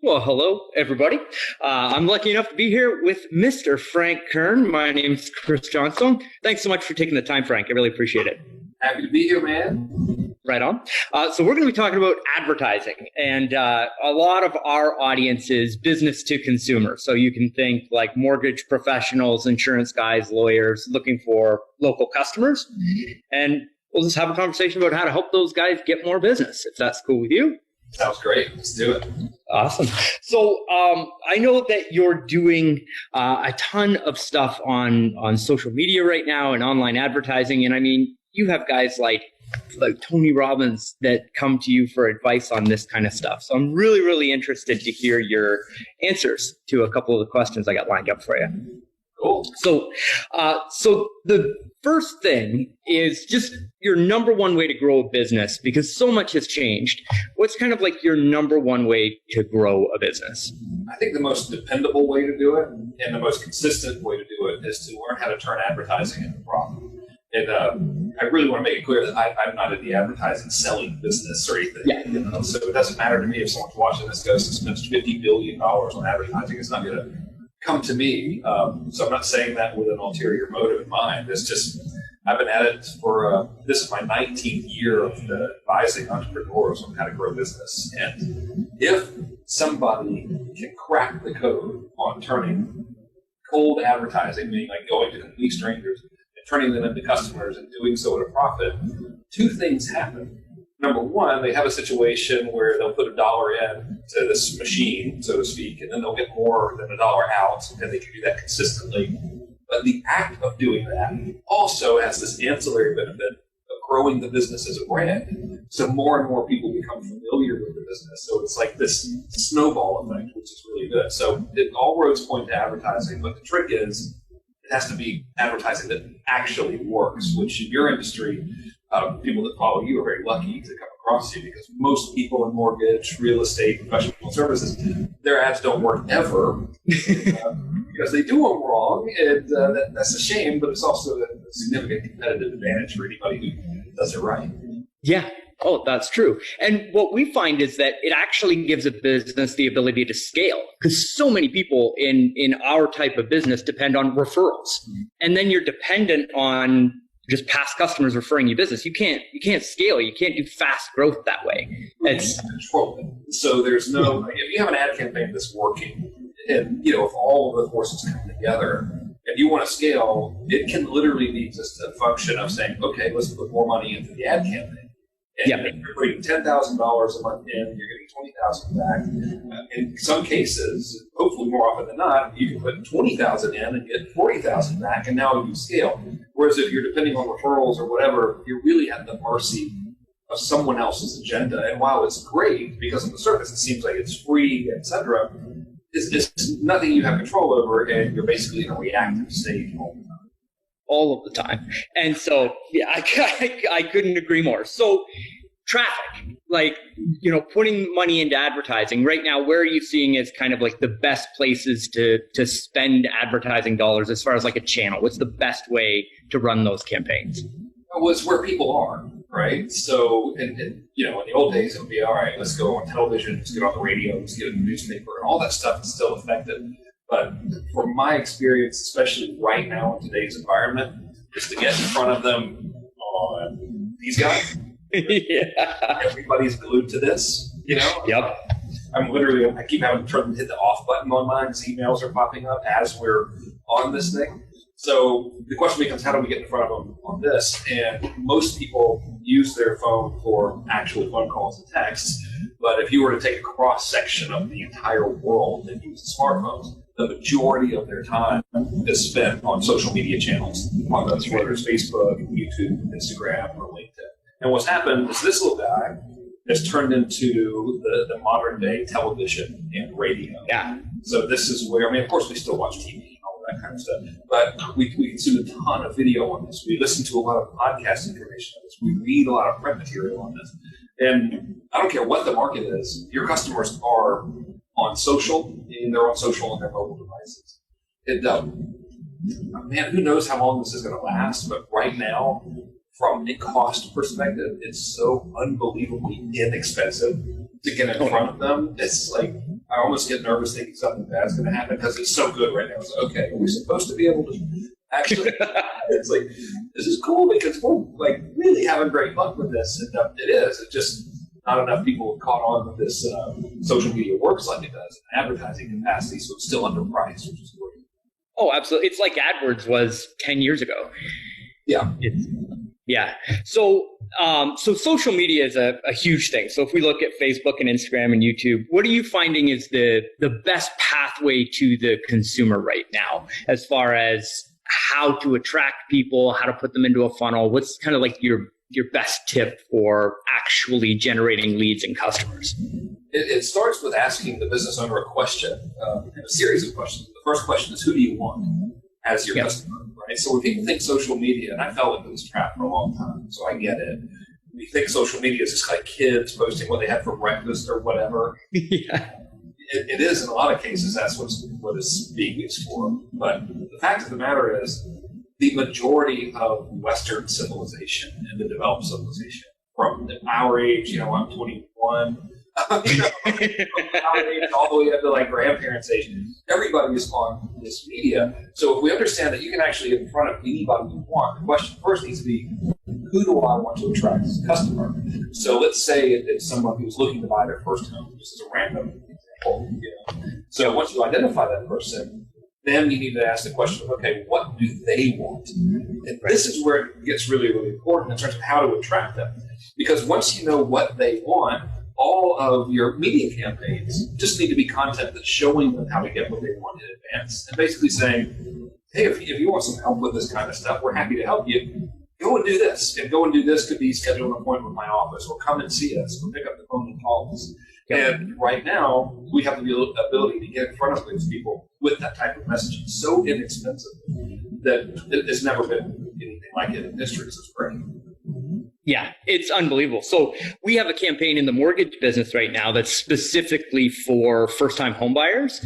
Well, hello, everybody. I'm lucky enough to be here with Mr. Frank Kern. My name's Chris Johnstone. Thanks so much for taking the time, Frank. I really appreciate it. Happy to be here, man. Right on. So we're going to be talking about advertising, and a lot of our audience is business to consumer. So you can think like mortgage professionals, insurance guys, lawyers looking for local customers. And we'll just have a conversation about how to help those guys get more business, if that's cool with you. Sounds great. Let's do it. Awesome. So I know that you're doing a ton of stuff on social media right now and online advertising. And I mean, you have guys like Tony Robbins that come to you for advice on this kind of stuff. So I'm really, really interested to hear your answers to a couple of the questions I got lined up for you. Cool. So the first thing is just your number one way to grow a business, because so much has changed. What's kind of like your number one way to grow a business? I think the most dependable way to do it and the most consistent way to do it is to learn how to turn advertising into profit. And I really want to make it clear that I'm not in the advertising selling business or anything. Yeah. You know? So it doesn't matter to me if someone's watching this goes and spends $50 billion on advertising. It's not going to come to me. So I'm not saying that with an ulterior motive in mind. It's just, I've been at it for, this is my 19th year of advising entrepreneurs on how to grow business. And if somebody can crack the code on turning cold advertising, meaning like going to complete strangers and turning them into customers and doing so at a profit, two things happen. Number one, they have a situation where they'll put $1 in to this machine, so to speak, and then they'll get more than $1 out, and they can do that consistently. But the act of doing that also has this ancillary benefit of growing the business as a brand. So more and more people become familiar with the business. So it's like this snowball effect, which is really good. So all roads point to advertising, but the trick is it has to be advertising that actually works, which in your industry, people that follow you are very lucky to come across you, because most people in mortgage, real estate, professional services, their ads don't work ever because they do them wrong, and that's a shame, but it's also a significant competitive advantage for anybody who does it right. Yeah. Oh, that's true. And what we find is that it actually gives a business the ability to scale, because so many people in our type of business depend on referrals. And then you're dependent on just past customers referring you business. You can't scale. You can't do fast growth that way. It's control it. So there's no, if you have an ad campaign that's working, and if all of the forces come together and you want to scale, it can literally be just a function of saying, okay, let's put more money into the ad campaign. And you're putting $10,000 a month in, you're getting $20,000 back. In some cases, hopefully more often than not, you can put $20,000 in and get $40,000 back, and now you scale. Whereas if you're depending on referrals or whatever, you're really at the mercy of someone else's agenda. And while it's great, because on the surface it seems like it's free, etc., it's nothing you have control over, and you're basically in a reactive stage all of the time. And so, yeah, I couldn't agree more. So traffic, like, putting money into advertising right now, where are you seeing as kind of like the best places to spend advertising dollars as far as like a channel? What's the best way to run those campaigns? Well, it's where people are, right? So, in the old days, it would be, all right, let's go on television, let's get on the radio, let's get in the newspaper, and all that stuff is still effective. But from my experience, especially right now in today's environment, is to get in front of them on these guys. Yeah. Everybody's glued to this, Yep. I keep having to hit the off button on mine because emails are popping up as we're on this thing. So the question becomes, how do we get in front of them on this? And most people use their phone for actual phone calls and texts. But if you were to take a cross-section of the entire world that uses smartphones, the majority of their time is spent on social media channels, whether it's Facebook, YouTube, Instagram, or LinkedIn. And what's happened is this little guy has turned into the modern day television and radio. Yeah. So this is where, of course we still watch TV and all that kind of stuff, but we consume a ton of video on this. We listen to a lot of podcast information on this. We read a lot of print material on this. And I don't care what the market is, your customers are on social, and they're on social on their mobile devices. Man, who knows how long this is going to last, but right now, from a cost perspective, it's so unbelievably inexpensive to get in front of them, it's like I almost get nervous thinking something bad's going to happen because it's so good right now. It's like, okay, are we supposed to be able to actually? It's like, this is cool because we're like really having great luck with this, and it is. It's just not enough people have caught on with this. Social media works like it does in advertising capacity, so it's still underpriced, which is great. Oh, absolutely. It's like AdWords was 10 years ago. Yeah. Yeah. So social media is a huge thing. So if we look at Facebook and Instagram and YouTube, what are you finding is the best pathway to the consumer right now, as far as how to attract people, how to put them into a funnel? What's kind of like your best tip for actually generating leads and customers? It starts with asking the business owner a question, and a series of questions. The first question is, who do you want as your customer? Right? So when people think social media, and I fell into this trap for a long time, so I get it. We think social media is just like kids posting what they had for breakfast or whatever. Yeah. It is in a lot of cases. That's what it's being used for. But the fact of the matter is, the majority of Western civilization and the developed civilization, from our age, I'm 21, from our age all the way up to like grandparents' age, everybody is on this media. So if we understand that you can actually get in front of anybody you want, the question first needs to be, who do I want to attract as a customer? So let's say it's someone who's looking to buy their first home, just as a random example. So once you identify that person, then you need to ask the question of, okay, what do they want? And this is where it gets really, really important in terms of how to attract them. Because once you know what they want, all of your media campaigns just need to be content that's showing them how to get what they want in advance. And basically saying, hey, if you want some help with this kind of stuff, we're happy to help you. Go and do this. And go and do this could be schedule an appointment with my office, or come and see us, or pick up the phone and call us. Yep. And right now, we have the ability to get in front of those people with that type of messaging so inexpensive that there's never been anything like it in history. So it's great. Yeah, it's unbelievable. So we have a campaign in the mortgage business right now that's specifically for first-time homebuyers.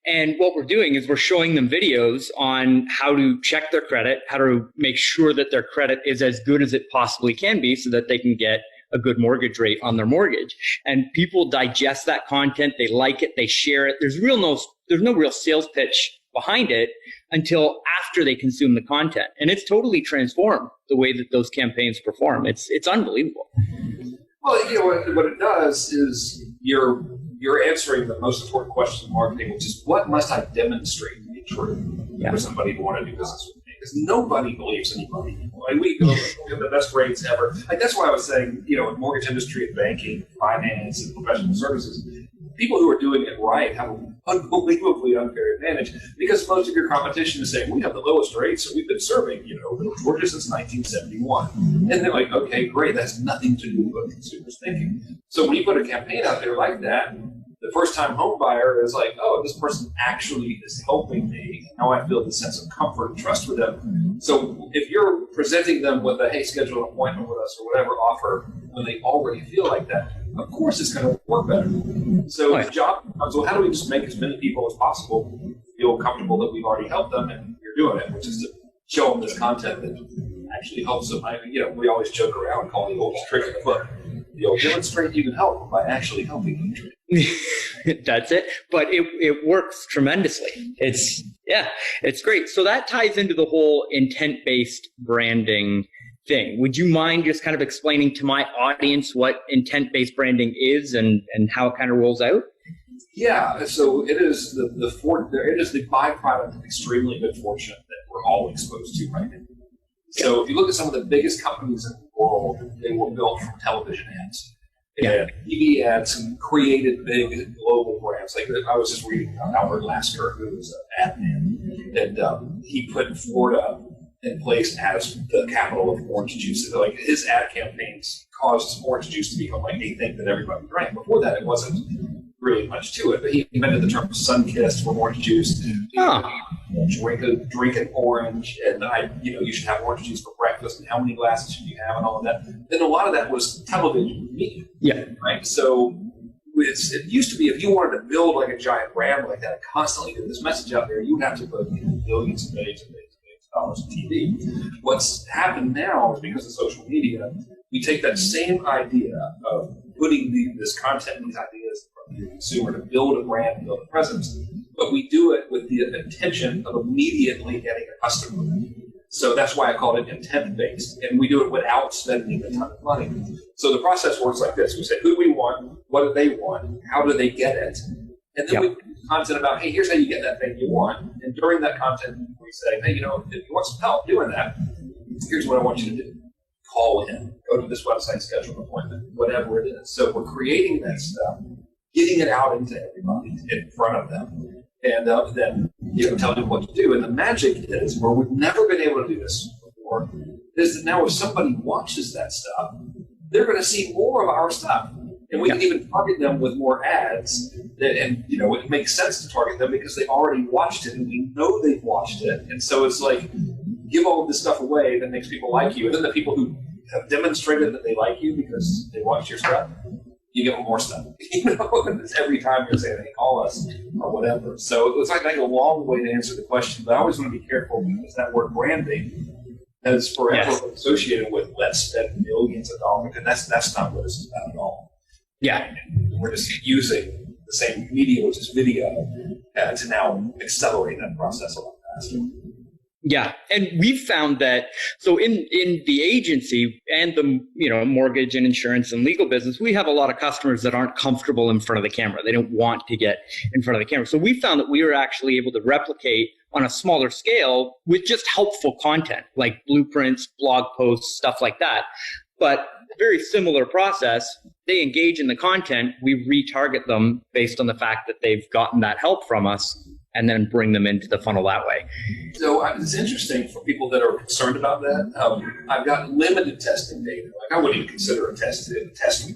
And what we're doing is we're showing them videos on how to check their credit, how to make sure that their credit is as good as it possibly can be so that they can get a good mortgage rate on their mortgage. And people digest that content. They like it. They share it. There's no real sales pitch behind it until after they consume the content. And it's totally transformed the way that those campaigns perform. It's unbelievable. Well, what it does is you're answering the most important question in marketing, which is, what must I demonstrate to be true for somebody to want to do business with me? Because nobody believes anybody. Like we have the best rates ever. Like that's why I was saying, in mortgage industry and banking, finance, and professional services, people who are doing it right have an unbelievably unfair advantage because most of your competition is saying, we have the lowest rates, and we've been serving, Georgia since 1971. And they're like, okay, great. That has nothing to do with what consumers thinking. So when you put a campaign out there like that, the first-time home buyer is like, oh, this person actually is helping me. Now I feel the sense of comfort and trust with them. So if you're presenting them with a, hey, schedule an appointment with us or whatever offer, when they already feel like that, of course it's going to work better. So the job becomes, well, how do we just make as many people as possible feel comfortable that we've already helped them and you're doing it, which is to show them this content that actually helps them. We always joke around and call the oldest trick in the book. Demonstrate you can help by actually helping them. That's it. But it works tremendously. It's great. So that ties into the whole intent-based branding thing. Would you mind just kind of explaining to my audience what intent-based branding is and how it kind of rolls out? Yeah. So it is the byproduct of extremely good fortune that we're all exposed to right now. So if you look at some of the biggest companies in the world, they were built from television ads. And TV ads created big global brands. Like I was just reading about Albert Lasker, who was an ad man, and he put Florida in place as the capital of orange juice. So, like his ad campaigns caused orange juice to become like a thing that everybody drank. Before that, it wasn't really much to it. But he invented the term sun-kissed for orange juice. Drink an orange, and you should have orange juice for breakfast, and how many glasses should you have, and all of that. Then a lot of that was television media. Yeah. Right. So it used to be if you wanted to build like a giant brand like that and constantly get this message out there, you would have to put billions and billions and billions of TV. What's happened now is because of social media, we take that same idea of putting this content, these ideas from the consumer to build a brand, build a presence, but we do it with the intention of immediately getting a customer. So that's why I call it intent-based, and we do it without spending a ton of money. So the process works like this. We say, who do we want? What do they want? How do they get it? And then we do content about, hey, here's how you get that thing you want. And during that content, we say, hey, if you want some help doing that, here's what I want you to do. Call in, go to this website, schedule an appointment, whatever it is. So we're creating that stuff, getting it out into everybody in front of them, and then telling them what to do. And the magic is, where we've never been able to do this before, is that now if somebody watches that stuff, they're going to see more of our stuff. And we can even target them with more ads. And it makes sense to target them because they already watched it and we know they've watched it. And so it's like, give all of this stuff away that makes people like you. And then the people who have demonstrated that they like you because they watched your stuff, you give them more stuff. Every time you're saying, hey, call us or whatever. So it's like a long way to answer the question, but I always want to be careful because that word branding has forever been associated with let's spend millions of dollars, and that's not what this is about at all. Yeah. We're just using the same media, which is video, to now accelerate that process a lot faster. Yeah, and we've found that, so in the agency and the mortgage and insurance and legal business, we have a lot of customers that aren't comfortable in front of the camera. They don't want to get in front of the camera. So we found that we were actually able to replicate on a smaller scale with just helpful content like blueprints, blog posts, stuff like that. But very similar process. They engage in the content. We retarget them based on the fact that they've gotten that help from us, and then bring them into the funnel that way. So it's interesting for people that are concerned about that. I've got limited testing data. Like I wouldn't even consider a test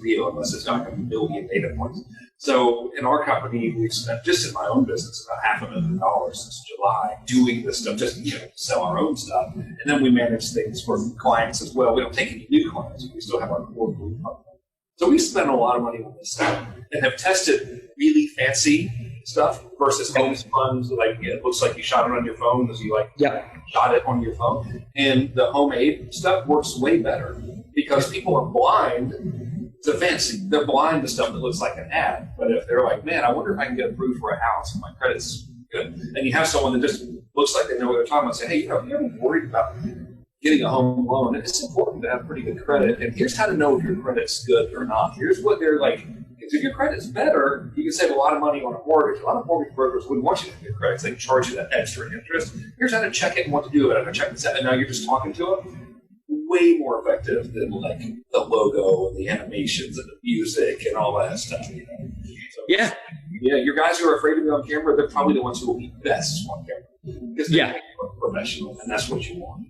real unless it's not a million data points. So in our company, we've spent just in my own business about $500,000 since July doing this stuff, just sell our own stuff, and then we manage things for clients as well. We don't take any new clients. We still have our core group. So we spend a lot of money on this stuff and have tested really fancy stuff versus homespun, like it looks like you shot it on your phone as you shot it on your phone. And the homemade stuff works way better because people are blind to fancy. They're blind to stuff that looks like an ad. But if they're like, man, I wonder if I can get approved for a house and my credit's good. And you have someone that just looks like they know what they're talking about, say, hey, you're ever worried about getting a home loan? It's important to have pretty good credit. And here's how to know if your credit's good or not. Here's what they're like. If your credit's better, you can save a lot of money on a mortgage. A lot of mortgage brokers wouldn't want you to have your credit. They charge you that extra interest. Here's how to check it and what to do about it. Check this out. And now you're just talking to them. Way more effective than like the logo and the animations and the music and all that stuff. So, yeah, your guys who are afraid to be on camera, they're probably the ones who will be best on camera because they're professional, and that's what you want.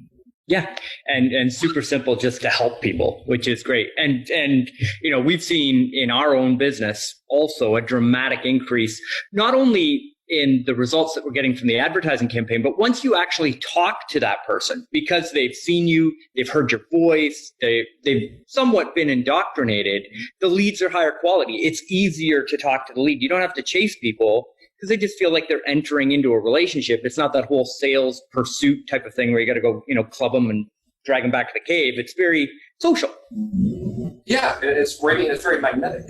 Yeah, and super simple just to help people, which is great. And we've seen in our own business also a dramatic increase, not only in the results that we're getting from the advertising campaign, but once you actually talk to that person, because they've seen you, they've heard your voice, they've somewhat been indoctrinated, the leads are higher quality. It's easier to talk to the lead. You don't have to chase people, because they just feel like they're entering into a relationship. It's not that whole sales pursuit type of thing where you got to go, club them and drag them back to the cave. It's very social. Yeah, it's very magnetic.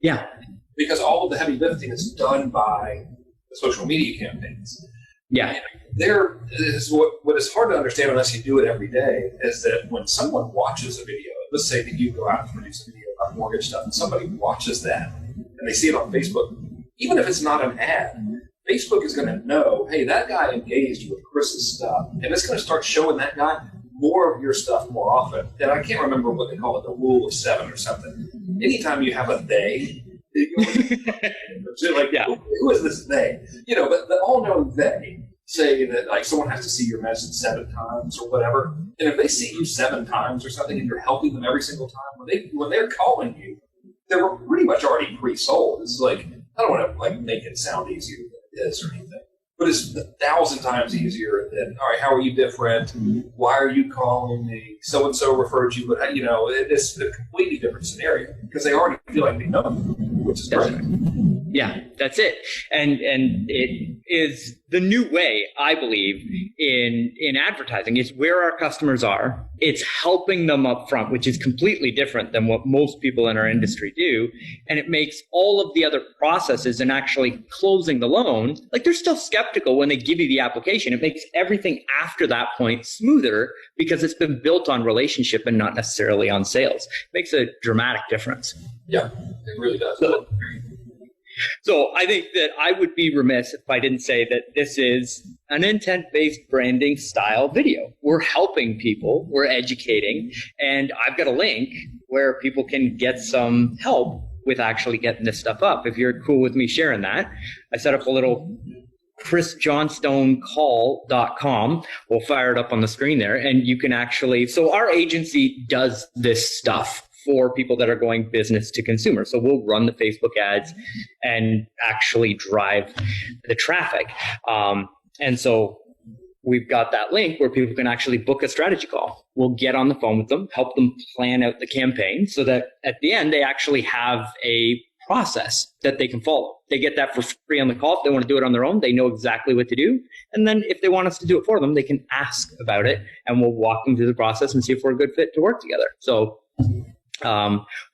Yeah. Because all of the heavy lifting is done by the social media campaigns. Yeah. What is hard to understand unless you do it every day is that when someone watches a video, let's say that you go out and produce a video about mortgage stuff, and somebody watches that and they see it on Facebook, even if it's not an ad, Facebook is going to know, hey, that guy engaged with Chris's stuff, and it's going to start showing that guy more of your stuff more often. And I can't remember what they call it, the rule of 7 or something. Anytime you have a they, who is this they? But the all-known they say that like someone has to see your message 7 times or whatever. And if they see you 7 times or something and you're helping them every single time, when they're calling you, they're pretty much already pre-sold. It's like, I don't want to make it sound easier than it is or anything, but it's 1,000 times easier than, all right, how are you different? Why are you calling me? so-and-so referred you, but it's a completely different scenario because they already feel like they know you, which is great. Yeah, that's it. And it is the new way, I believe, in advertising. It's where our customers are. It's helping them up front, which is completely different than what most people in our industry do. And it makes all of the other processes and actually closing the loan, like they're still skeptical when they give you the application. It makes everything after that point smoother because it's been built on relationship and not necessarily on sales. It makes a dramatic difference. Yeah, it really does. So I think that I would be remiss if I didn't say that this is an intent-based branding style video. We're helping people, we're educating, and I've got a link where people can get some help with actually getting this stuff up. If you're cool with me sharing that, I set up a little chrisjohnstonecall.com. We'll fire it up on the screen there, and you can actually, so our agency does this stuff for people that are going business to consumer. So we'll run the Facebook ads and actually drive the traffic. And so we've got that link where people can actually book a strategy call. We'll get on the phone with them, help them plan out the campaign so that at the end they actually have a process that they can follow. They get that for free on the call. If they want to do it on their own, they know exactly what to do. And then if they want us to do it for them, they can ask about it and we'll walk them through the process and see if we're a good fit to work together. So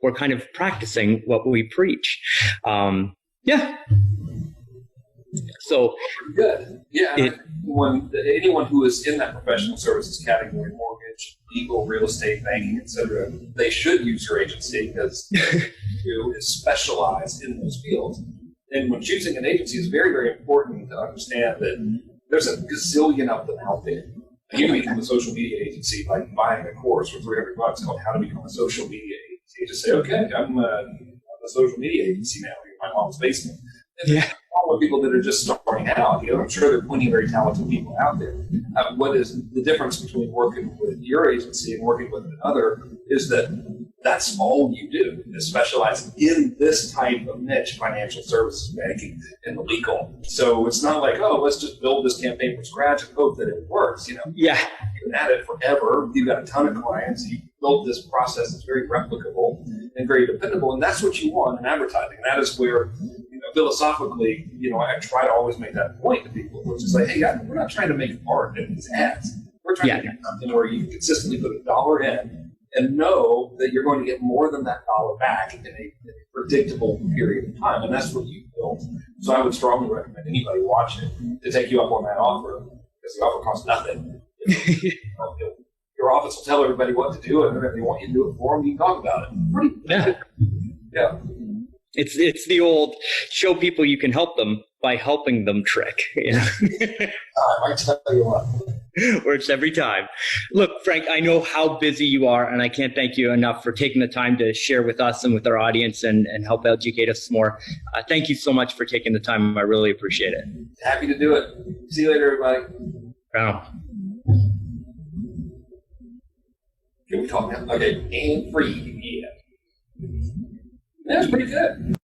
we're kind of practicing what we preach. Yeah. So good. Yeah. Anyone who is in that professional services category, mortgage, legal, real estate, banking, etc., they should use your agency because you is specialized in those fields. And when choosing an agency, it's very, very important to understand that there's a gazillion of them out there. You can become a social media agency by buying a course for $300 called How to Become a Social Media Agency. You just say, okay, I'm a social media agency now in my mom's basement. And yeah. All the people that are just starting out, I'm sure there are plenty of very talented people out there. What is the difference between working with your agency and working with another is that that's all you do is specialize in this type of niche, financial services, banking, and legal. So it's not like, oh, let's just build this campaign from scratch and hope that it works. Yeah. You've been at it forever. You've got a ton of clients. You built this process that's very replicable and very dependable, and that's what you want in advertising. That is where, philosophically, I try to always make that point to people, which is like, hey, we're not trying to make art in these ads. We're trying to get something where you can consistently put $1 in and know that you're going to get more than that $1 back in a predictable period of time. And that's what you built. So I would strongly recommend anybody watching to take you up on that offer because the offer costs nothing. Your office will tell everybody what to do, and if they want you to do it for them, you can talk about it. Yeah. It's the old show people you can help them by helping them trick. I tell you what. Works every time. Look, Frank, I know how busy you are, and I can't thank you enough for taking the time to share with us and with our audience and help educate us more. Thank you so much for taking the time. I really appreciate it. Happy to do it. See you later, everybody. Wow. Can we talk now? Okay, and free. Yeah. That's pretty good.